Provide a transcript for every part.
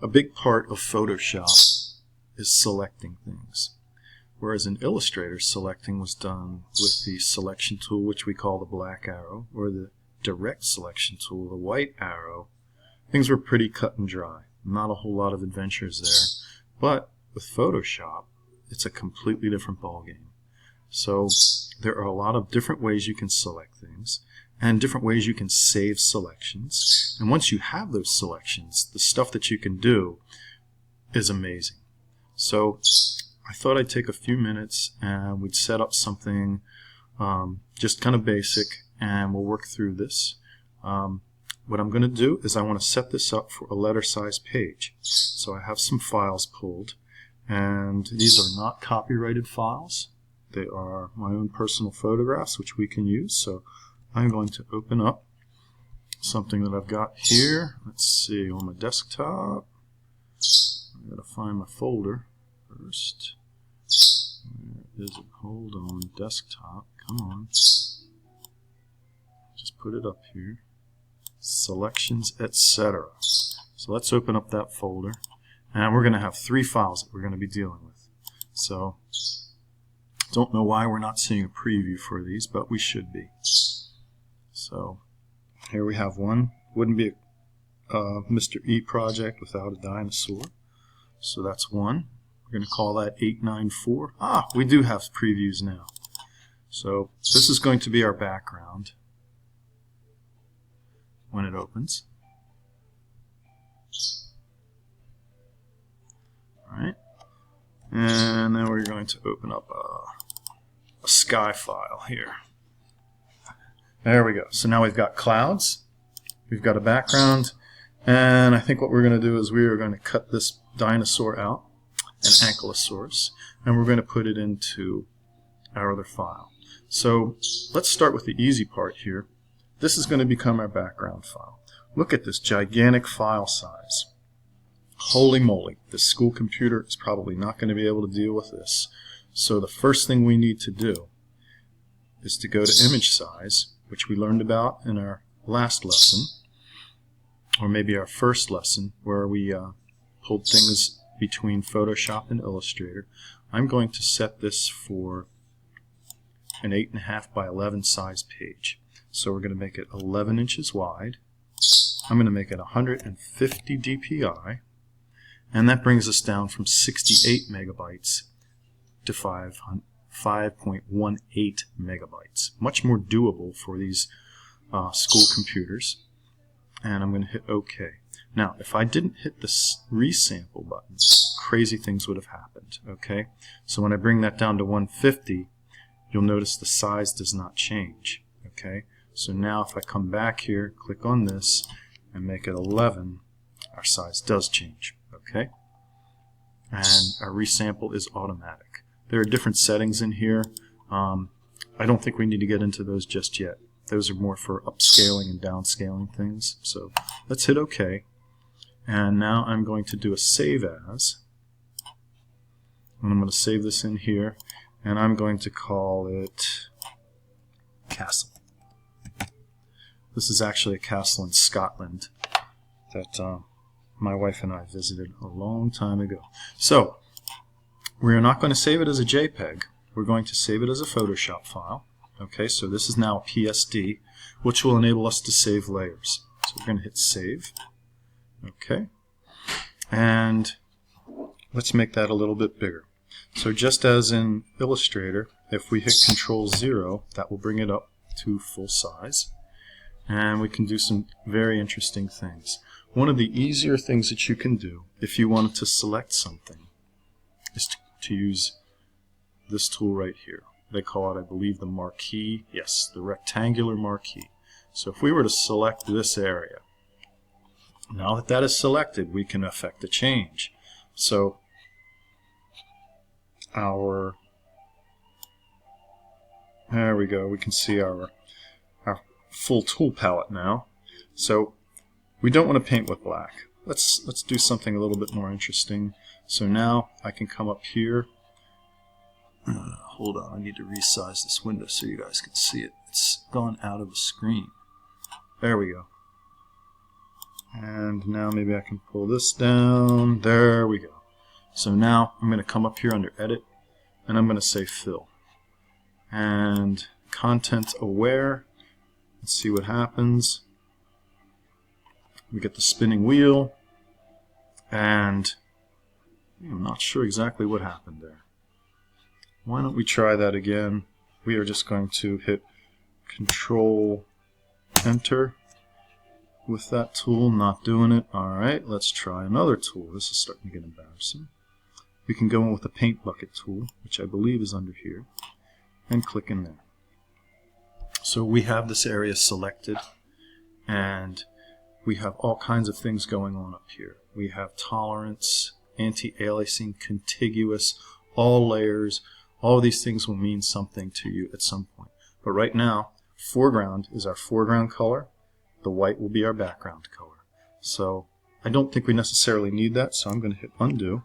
a big part of Photoshop is selecting things. Whereas in Illustrator, selecting was done with the selection tool, which we call the black arrow, or the direct selection tool, the white arrow. Things were pretty cut and dry. Not a whole lot of adventures there. But with Photoshop, it's a completely different ballgame. So there are a lot of different ways you can select things, and different ways you can save selections. And once you have those selections, the stuff that you can do is amazing. So I thought I'd take a few minutes and we'd set up something just kind of basic, and we'll work through this. What I'm going to do is I want to set this up for a letter size page. So I have some files pulled, and these are not copyrighted files. They are my own personal photographs, which we can use. So I'm going to open up something that I've got here. Let's see, on my desktop. I've got to find my folder first. Where is it? Hold on, desktop. Come on. Just put it up here. Selections, etc. So let's open up that folder. And we're going to have 3 files that we're going to be dealing with. So, don't know why we're not seeing a preview for these, but we should be. So, here we have one. Wouldn't be a Mr. E project without a dinosaur. So that's one. We're going to call that 894. Ah, we do have previews now. So this is going to be our background when it opens. Alright. And then we're going to open up a sky file here. There we go. So now we've got clouds, we've got a background, and I think what we're going to do is we are going to cut this dinosaur out, an ankylosaurus, and we're going to put it into our other file. So let's start with the easy part here. This is going to become our background file. Look at this gigantic file size. Holy moly, this school computer is probably not going to be able to deal with this. So the first thing we need to do is to go to image size, which we learned about in our last lesson, or maybe our first lesson, where we pulled things between Photoshop and Illustrator. I'm going to set this for an 8.5 by 11 size page. So we're going to make it 11 inches wide. I'm going to make it 150 dpi, and that brings us down from 68 megabytes to 5.18 megabytes. Much more doable for these school computers. And I'm going to hit OK. Now, if I didn't hit the resample button, crazy things would have happened. Okay, so when I bring that down to 150, you'll notice the size does not change. Okay, so now if I come back here, click on this, and make it 11, our size does change. Okay, and our resample is automatic. There are different settings in here. I don't think we need to get into those just yet. Those are more for upscaling and downscaling things. So let's hit OK. And now I'm going to do a save as. And I'm going to save this in here. And I'm going to call it Castle. This is actually a castle in Scotland that my wife and I visited a long time ago. So we're not going to save it as a JPEG. We're going to save it as a Photoshop file. Okay, so this is now a PSD, which will enable us to save layers. So we're going to hit Save. Okay, and let's make that a little bit bigger. So just as in Illustrator, if we hit Control-0, that will bring it up to full size. And we can do some very interesting things. One of the easier things that you can do if you wanted to select something is to use this tool right here. They call it, I believe, the marquee. Yes, the rectangular marquee. So if we were to select this area, now that that is selected, we can affect a change. So there we go. We can see our full tool palette now. So we don't want to paint with black. Let's do something a little bit more interesting. So now I can come up here. Hold on, I need to resize this window so you guys can see it. It's gone out of the screen. There we go. And now maybe I can pull this down. There we go. So now I'm going to come up here under Edit, and I'm going to say Fill. And Content Aware. Let's see what happens. We get the spinning wheel, and I'm not sure exactly what happened there. Why don't we try that again? We are just going to hit Control Enter with that tool, not doing it. Alright, let's try another tool. This is starting to get embarrassing. We can go in with the Paint Bucket tool, which I believe is under here, and click in there. So we have this area selected, and we have all kinds of things going on up here. We have tolerance, anti-aliasing, contiguous, all layers. All of these things will mean something to you at some point. But right now, foreground is our foreground color. The white will be our background color. So I don't think we necessarily need that, so I'm going to hit undo.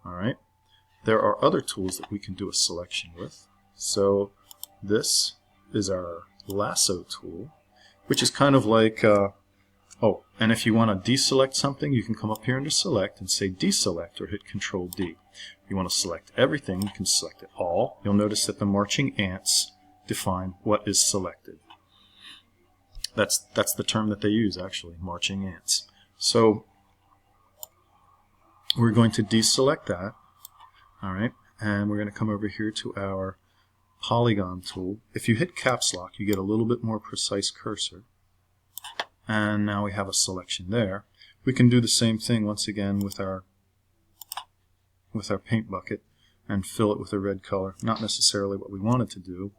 All right. There are other tools that we can do a selection with. So this is our lasso tool, which is kind of like oh, and if you want to deselect something, you can come up here under Select and say Deselect, or hit Control D. If you want to select everything, you can select it all. You'll notice that the marching ants define what is selected. That's the term that they use, actually, marching ants. So we're going to deselect that, all right, and we're going to come over here to our polygon tool. If you hit caps lock, you get a little bit more precise cursor. And now we have a selection there. We can do the same thing once again with our paint bucket and fill it with a red color. Not necessarily what we wanted to do.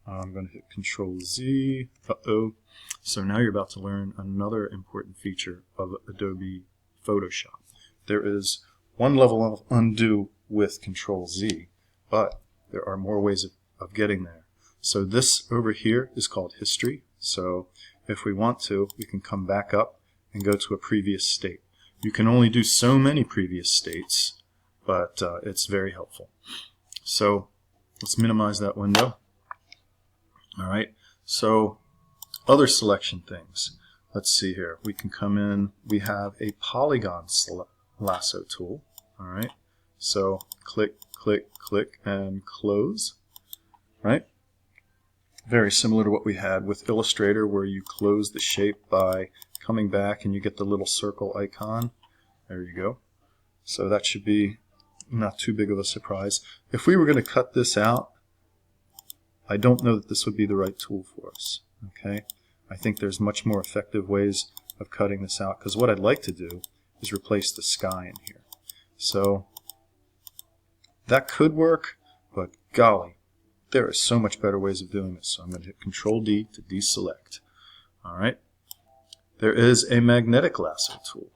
I'm going to hit Control Z. Uh-oh. So now you're about to learn another important feature of Adobe Photoshop. There is one level of undo with Control Z, but there are more ways of getting there. So this over here is called History. So if we want to, we can come back up and go to a previous state. You can only do so many previous states, but it's very helpful. So let's minimize that window. All right, so other selection things. Let's see here. We can come in. We have a polygon lasso tool. All right, so click, click, click, and close. Right? Very similar to what we had with Illustrator, where you close the shape by coming back and you get the little circle icon. There you go. So that should be not too big of a surprise. If we were going to cut this out, I don't know that this would be the right tool for us. Okay, I think there's much more effective ways of cutting this out, because what I'd like to do is replace the sky in here. So that could work, but golly, there are so much better ways of doing this. So I'm going to hit Control D to deselect. All right. There is a magnetic lasso tool.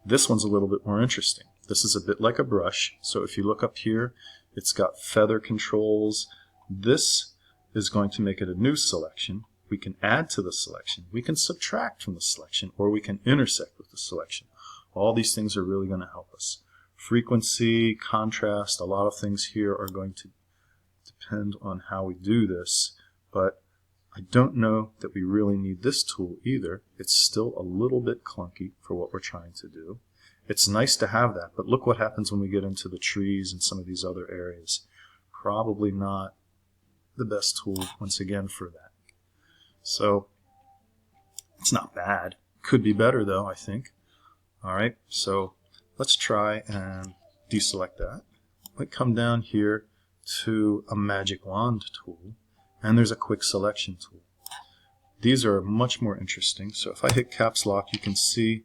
This one's a little bit more interesting. This is a bit like a brush. So if you look up here, it's got feather controls. This is going to make it a new selection. We can add to the selection. We can subtract from the selection, or we can intersect with the selection. All these things are really going to help us. Frequency, contrast, a lot of things here are going to depend on how we do this, but I don't know that we really need this tool either. It's still a little bit clunky for what we're trying to do. It's nice to have that, but look what happens when we get into the trees and some of these other areas. Probably not the best tool, once again, for that. So it's not bad. Could be better, though, I think. All right, so let's try and deselect that. Let's come down here to a magic wand tool, and there's a quick selection tool. These are much more interesting. So if I hit caps lock, you can see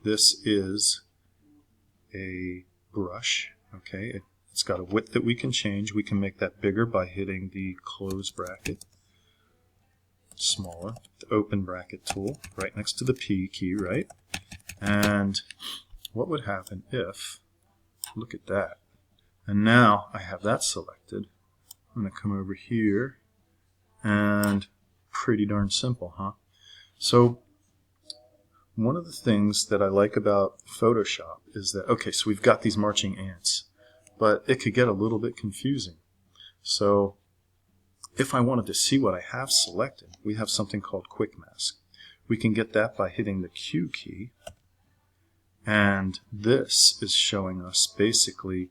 this is a brush. Okay, it's got a width that we can change. We can make that bigger by hitting the close bracket, smaller, the open bracket tool right next to the P key, right? And what would happen if, look at that, and now I have that selected. I'm going to come over here, and pretty darn simple, huh? So one of the things that I like about Photoshop is that, okay, so we've got these marching ants, but it could get a little bit confusing. So if I wanted to see what I have selected, we have something called Quick Mask. We can get that by hitting the Q key. And this is showing us basically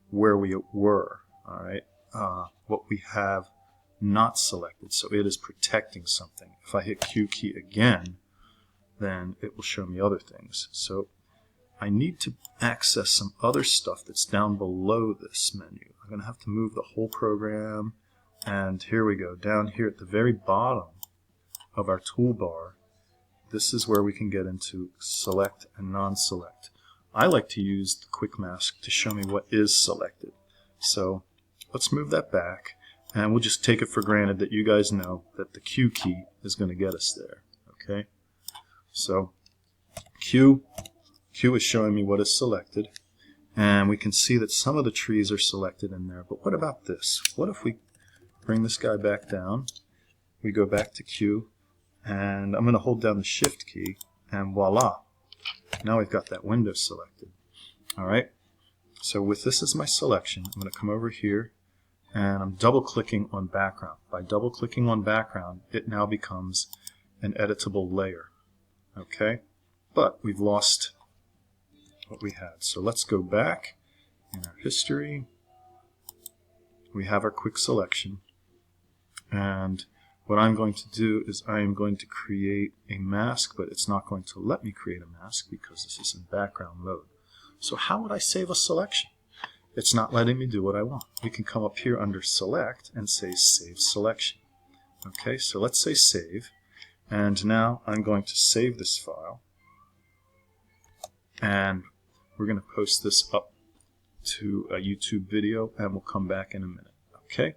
where we were, all right, what we have not selected. So it is protecting something. If I hit Q key again, then it will show me other things. So I need to access some other stuff that's down below this menu. I'm going to have to move the whole program, and here we go. Down here at the very bottom of our toolbar, this is where we can get into select and non-select. I like to use the quick mask to show me what is selected. So let's move that back, and we'll just take it for granted that you guys know that the Q key is going to get us there. Okay, so Q is showing me what is selected, and we can see that some of the trees are selected in there. But what about this? What if we bring this guy back down, we go back to Q, and I'm going to hold down the Shift key, and voila, now we've got that window selected. Alright, so with this as my selection, I'm going to come over here, and I'm double clicking on background. By double clicking on background, it now becomes an editable layer. Okay, but we've lost what we had. So let's go back in our history. We have our quick selection, and what I'm going to do is I am going to create a mask, but it's not going to let me create a mask because this is in background mode. So how would I save a selection? It's not letting me do what I want. We can come up here under select and say save selection. Okay, so let's say save, and now I'm going to save this file, and we're going to post this up to a YouTube video, and we'll come back in a minute. Okay?